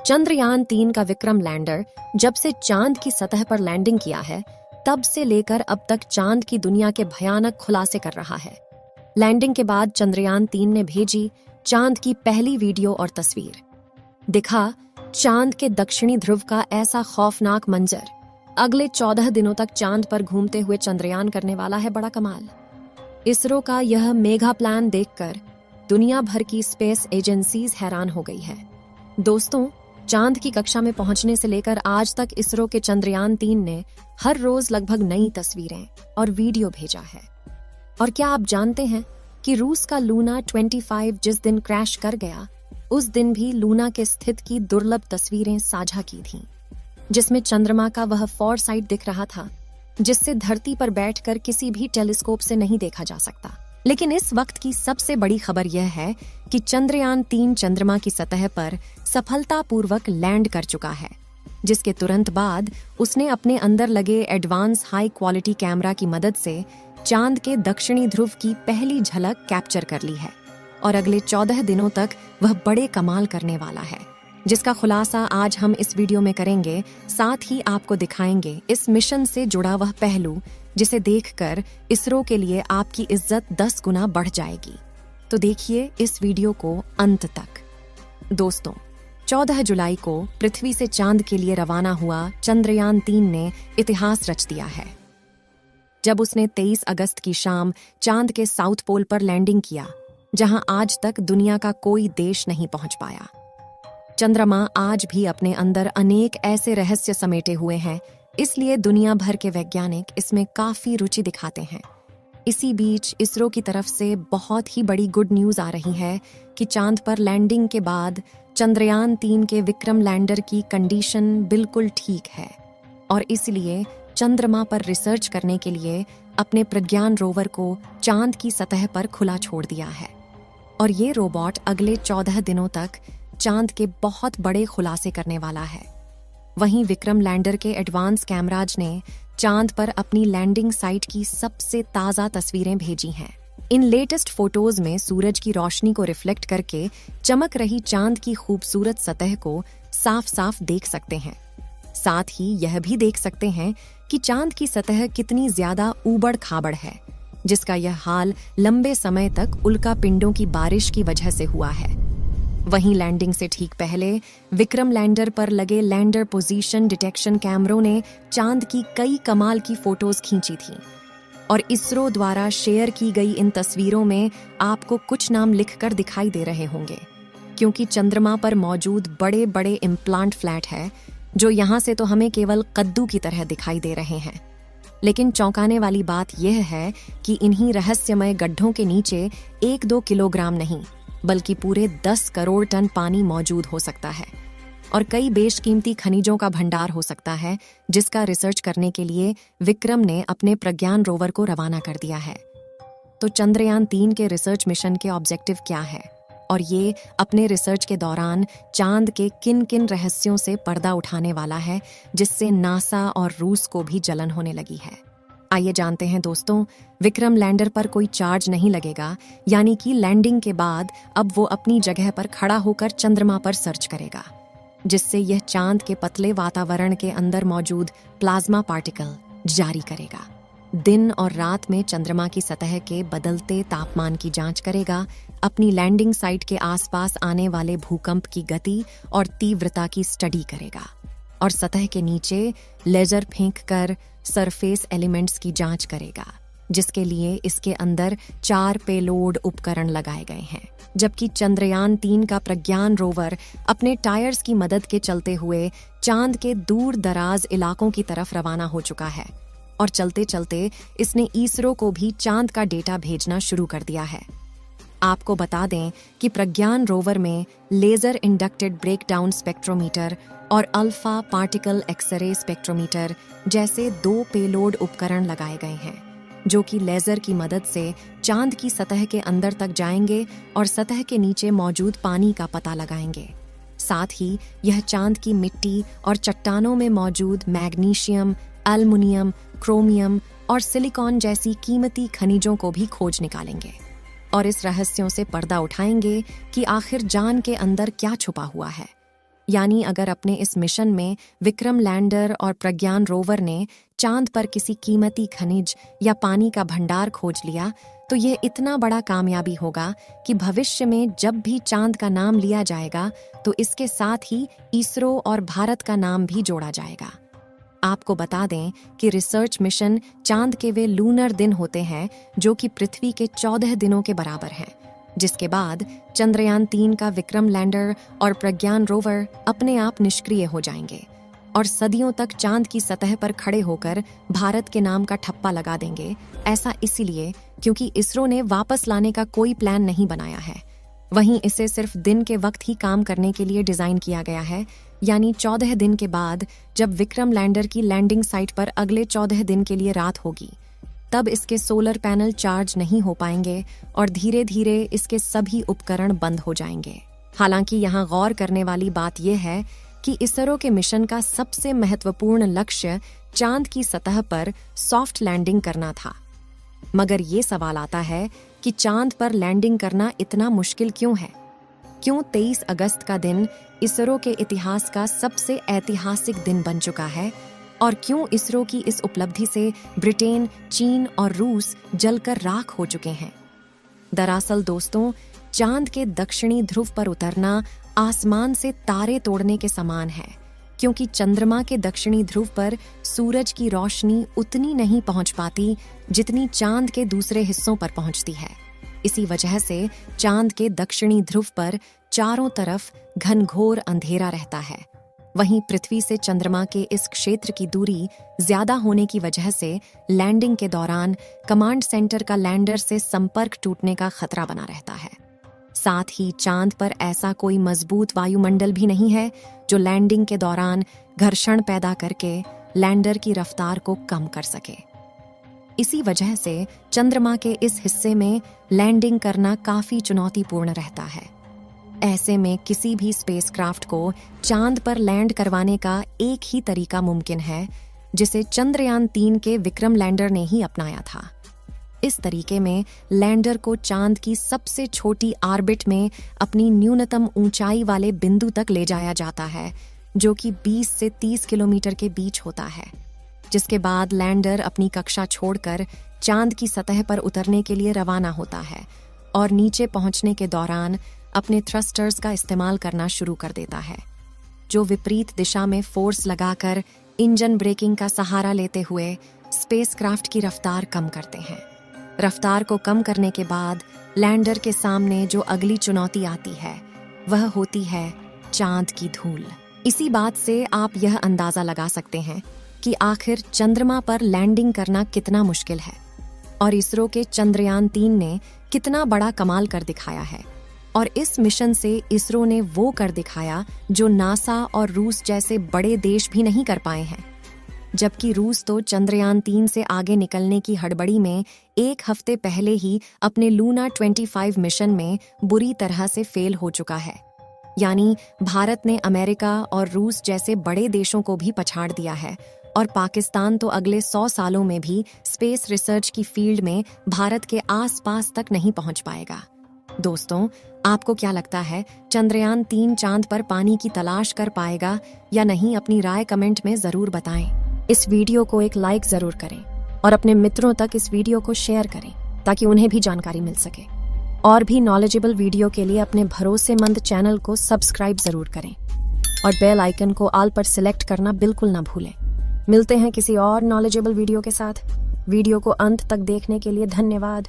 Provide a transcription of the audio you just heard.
चंद्रयान-3 का विक्रम लैंडर जब से चांद की सतह पर लैंडिंग किया है, तब से लेकर अब तक चांद की दुनिया के भयानक खुलासे कर रहा है। लैंडिंग के बाद चंद्रयान-3 ने भेजी चांद की पहली वीडियो और तस्वीर। दिखा चांद के दक्षिणी ध्रुव का ऐसा खौफनाक मंजर। अगले 14 दिनों तक चांद पर घूमते हुए चंद्रयान करने वाला है बड़ा कमाल। इसरो का यह मेगा प्लान देखकर दुनिया भर की स्पेस एजेंसीज हैरान हो गई है। दोस्तों, चांद की कक्षा में पहुंचने से लेकर आज तक इसरो के चंद्रयान-3 ने हर रोज लगभग नई तस्वीरें और वीडियो भेजा है। और क्या आप जानते हैं कि रूस का लूना 25 जिस दिन क्रैश कर गया, उस दिन भी लूना के स्थित की दुर्लभ तस्वीरें साझा की थीं, जिसमें चंद्रमा का वह फॉरसाइट दिख रहा था जिससे धरती पर बैठकर किसी भी टेलीस्कोप से नहीं देखा जा सकता। लेकिन इस वक्त की सबसे बड़ी खबर यह है कि चंद्रयान-3 चंद्रमा की सतह पर सफलतापूर्वक लैंड कर चुका है, जिसके तुरंत बाद उसने अपने अंदर लगे एडवांस हाई क्वालिटी कैमरा की मदद से चांद के दक्षिणी ध्रुव की पहली झलक कैप्चर कर ली है। और अगले 14 दिनों तक वह बड़े कमाल करने वाला है, जिसका खुलासा आज हम इस वीडियो में करेंगे। साथ ही आपको दिखाएंगे इस मिशन से जुड़ा वह पहलू जिसे देखकर इसरो के लिए आपकी इज्जत 10 गुना बढ़ जाएगी। तो देखिए इस वीडियो को अंत तक। दोस्तों, 14 जुलाई को पृथ्वी से चांद के लिए रवाना हुआ चंद्रयान-3 ने इतिहास रच दिया है, जब उसने 23 अगस्त की शाम चांद के साउथ पोल पर लैंडिंग किया, जहां आज तक दुनिया का कोई देश नहीं पहुंच पाया। चंद्रमा आज भी अपने अंदर अनेक ऐसे रहस्य समेटे हुए हैं, इसलिए दुनिया भर के वैज्ञानिक इसमें काफी रुचि दिखाते हैं। इसी बीच इसरो की तरफ से बहुत ही बड़ी गुड न्यूज आ रही है कि चांद पर लैंडिंग के बाद चंद्रयान-3 के विक्रम लैंडर की कंडीशन बिल्कुल ठीक है और इसलिए चंद्रमा पर रिसर्च करने के लिए अपने प्रज्ञान रोवर को चांद की सतह पर खुला छोड़ दिया है। और ये रोबोट अगले 14 दिनों तक चांद के बहुत बड़े खुलासे करने वाला है। वहीं विक्रम लैंडर के एडवांस कैमराज ने चांद पर अपनी लैंडिंग साइट की सबसे ताज़ा तस्वीरें भेजी हैं। इन लेटेस्ट फोटोज में सूरज की रोशनी को रिफ्लेक्ट करके चमक रही चांद की खूबसूरत सतह को साफ साफ देख सकते हैं। साथ ही यह भी देख सकते हैं कि चांद की सतह कितनी ज्यादा ऊबड़ खाबड़ है, जिसका यह हाल लंबे समय तक उल्का पिंडों की बारिश की वजह से हुआ है। वहीं लैंडिंग से ठीक पहले विक्रम लैंडर पर लगे लैंडर पोजीशन डिटेक्शन कैमरों ने चांद की कई कमाल की फोटोज खींची थीं। और इसरो द्वारा शेयर की गई इन तस्वीरों में आपको कुछ नाम लिखकर दिखाई दे रहे होंगे, क्योंकि चंद्रमा पर मौजूद बड़े बड़े इम्प्लांट फ्लैट है, जो यहाँ से तो हमें केवल कद्दू की तरह दिखाई दे रहे हैं। लेकिन चौंकाने वाली बात यह है कि इन्हीं रहस्यमय गड्ढों के नीचे 1-2 किलोग्राम नहीं, बल्कि पूरे 10 करोड़ टन पानी मौजूद हो सकता है और कई बेशकीमती खनिजों का भंडार हो सकता है, जिसका रिसर्च करने के लिए विक्रम ने अपने प्रज्ञान रोवर को रवाना कर दिया है। तो चंद्रयान-3 के रिसर्च मिशन के ऑब्जेक्टिव क्या है और ये अपने रिसर्च के दौरान चांद के किन किन रहस्यों से पर्दा उठाने वाला है, जिससे नासा और रूस को भी जलन होने लगी है। आइए जानते हैं दोस्तों। विक्रम लैंडर पर कोई चार्ज नहीं लगेगा, यानी कि लैंडिंग के बाद अब वो अपनी जगह पर खड़ा होकर चंद्रमा पर सर्च करेगा, जिससे यह चांद के पतले वातावरण के अंदर मौजूद प्लाज्मा पार्टिकल जारी करेगा। दिन और रात में चंद्रमा की सतह के बदलते तापमान की जांच करेगा, अपनी लैंडिंग साइट के आसपास आने वाले भूकंप की गति और तीव्रता की स्टडी करेगा और सतह के नीचे लेजर फेंककर सरफेस एलिमेंट्स की जांच करेगा, जिसके लिए इसके अंदर 4 पेलोड उपकरण लगाए गए हैं। जबकि चंद्रयान-3 का प्रज्ञान रोवर अपने टायर्स की मदद के चलते हुए चांद के दूर दराज इलाकों की तरफ रवाना हो चुका है और चलते चलते इसने इसरो को भी चांद का डेटा भेजना शुरू कर दिया है। आपको बता दें कि प्रज्ञान रोवर में लेजर इंडक्टेड ब्रेकडाउन स्पेक्ट्रोमीटर और अल्फा पार्टिकल एक्सरे स्पेक्ट्रोमीटर जैसे 2 पेलोड उपकरण लगाए गए हैं, जो कि लेजर की मदद से चांद की सतह के अंदर तक जाएंगे और सतह के नीचे मौजूद पानी का पता लगाएंगे। साथ ही यह चांद की मिट्टी और चट्टानों में मौजूद मैग्नीशियम, एल्युमिनियम, क्रोमियम और सिलिकॉन जैसी कीमती खनिजों को भी खोज निकालेंगे और इस रहस्यों से पर्दा उठाएंगे कि आखिर जान के अंदर क्या छुपा हुआ है। यानी अगर अपने इस मिशन में विक्रम लैंडर और प्रज्ञान रोवर ने चांद पर किसी कीमती खनिज या पानी का भंडार खोज लिया तो यह इतना बड़ा कामयाबी होगा कि भविष्य में जब भी चांद का नाम लिया जाएगा तो इसके साथ ही इसरो और भारत का नाम भी जोड़ा जाएगा। आपको बता दें कि रिसर्च मिशन चांद के वे लूनर दिन होते हैं जो कि पृथ्वी के 14 दिनों के बराबर हैं, जिसके बाद चंद्रयान 3 का विक्रम लैंडर और प्रज्ञान रोवर अपने आप निष्क्रिय हो जाएंगे और सदियों तक चांद की सतह पर खड़े होकर भारत के नाम का ठप्पा लगा देंगे। ऐसा इसीलिए क्योंकि इसरो ने वापस लाने का कोई प्लान नहीं बनाया है। वहीं इसे सिर्फ दिन के वक्त ही काम करने के लिए डिजाइन किया गया है, यानी 14 दिन के बाद जब विक्रम लैंडर की लैंडिंग साइट पर अगले 14 दिन के लिए रात होगी तब इसके सोलर पैनल चार्ज नहीं हो पाएंगे और धीरे धीरे इसके सभी उपकरण बंद हो जाएंगे। हालांकि यहाँ गौर करने वाली बात यह है कि इसरो के मिशन का सबसे महत्वपूर्ण लक्ष्य चांद की सतह पर सॉफ्ट लैंडिंग करना था। मगर ये सवाल आता है कि चांद पर लैंडिंग करना इतना मुश्किल क्यों है? क्यों 23 अगस्त का दिन इसरो के इतिहास का सबसे ऐतिहासिक दिन बन चुका है और क्यों इसरो की इस उपलब्धि से ब्रिटेन, चीन और रूस जलकर राख हो चुके हैं? दरअसल दोस्तों, चांद के दक्षिणी ध्रुव पर उतरना आसमान से तारे तोड़ने के समान है, क्योंकि चंद्रमा के दक्षिणी ध्रुव पर सूरज की रोशनी उतनी नहीं पहुंच पाती जितनी चांद के दूसरे हिस्सों पर पहुंचती है। इसी वजह से चांद के दक्षिणी ध्रुव पर चारों तरफ घनघोर अंधेरा रहता है। वहीं पृथ्वी से चंद्रमा के इस क्षेत्र की दूरी ज्यादा होने की वजह से लैंडिंग के दौरान कमांड सेंटर का लैंडर से संपर्क टूटने का खतरा बना रहता है। साथ ही चांद पर ऐसा कोई मजबूत वायुमंडल भी नहीं है जो लैंडिंग के दौरान घर्षण पैदा करके लैंडर की रफ्तार को कम कर सके। इसी वजह से चंद्रमा के इस हिस्से में लैंडिंग करना काफी चुनौतीपूर्ण रहता है। ऐसे में किसी भी स्पेसक्राफ्ट को चांद पर लैंड करवाने का एक ही तरीका मुमकिन है, जिसे चंद्रयान 3 के विक्रम लैंडर ने ही अपनाया था। इस तरीके में लैंडर को चांद की सबसे छोटी ऑर्बिट में अपनी न्यूनतम ऊंचाई वाले बिंदु तक ले जाया जाता है, जो कि 20 से 30 किलोमीटर के बीच होता है, जिसके बाद लैंडर अपनी कक्षा छोड़कर चांद की सतह पर उतरने के लिए रवाना होता है और नीचे पहुंचने के दौरान अपने थ्रस्टर्स का इस्तेमाल करना शुरू कर देता है, जो विपरीत दिशा में फोर्स लगाकर इंजन ब्रेकिंग का सहारा लेते हुए स्पेसक्राफ्ट की रफ्तार कम करते हैं। रफ्तार को कम करने के बाद लैंडर के सामने जो अगली चुनौती आती है वह होती है चांद की धूल। इसी बात से आप यह अंदाजा लगा सकते हैं कि आखिर चंद्रमा पर लैंडिंग करना कितना मुश्किल है और इसरो के चंद्रयान 3 ने कितना बड़ा कमाल कर दिखाया है। और इस मिशन से इसरो ने वो कर दिखाया जो नासा और रूस जैसे बड़े देश भी नहीं कर पाए हैं। जबकि रूस तो चंद्रयान 3 से आगे निकलने की हड़बड़ी में एक हफ्ते पहले ही अपने लूना 25 मिशन में बुरी तरह से फेल हो चुका है। यानी भारत ने अमेरिका और रूस जैसे बड़े देशों को भी पछाड़ दिया है और पाकिस्तान तो अगले 100 सालों में भी स्पेस रिसर्च की फील्ड में भारत के आसपास तक नहीं पहुंच पाएगा। दोस्तों, आपको क्या लगता है, चंद्रयान 3 चांद पर पानी की तलाश कर पाएगा या नहीं? अपनी राय कमेंट में जरूर बताएं। इस वीडियो को एक लाइक जरूर करें और अपने मित्रों तक इस वीडियो को शेयर करें ताकि उन्हें भी जानकारी मिल सके। और भी नॉलेजेबल वीडियो के लिए अपने भरोसेमंद चैनल को सब्सक्राइब जरूर करें और बेल आइकन को ऑल पर सिलेक्ट करना बिल्कुल ना भूलें। मिलते हैं किसी और नॉलेजेबल वीडियो के साथ। वीडियो को अंत तक देखने के लिए धन्यवाद।